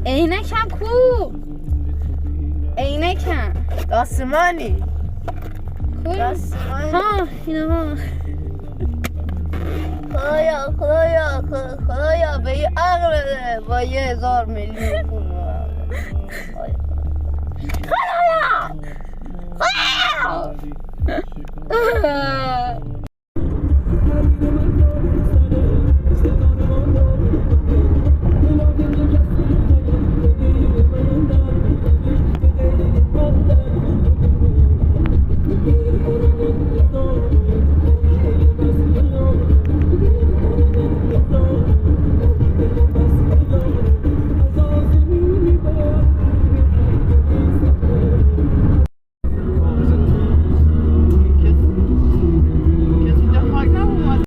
عینکم کو؟ عینکم دستمانی کو؟ دستمانی ها اینا ها خدایا به یه عقل بده با 1000 میلیون پول خدایا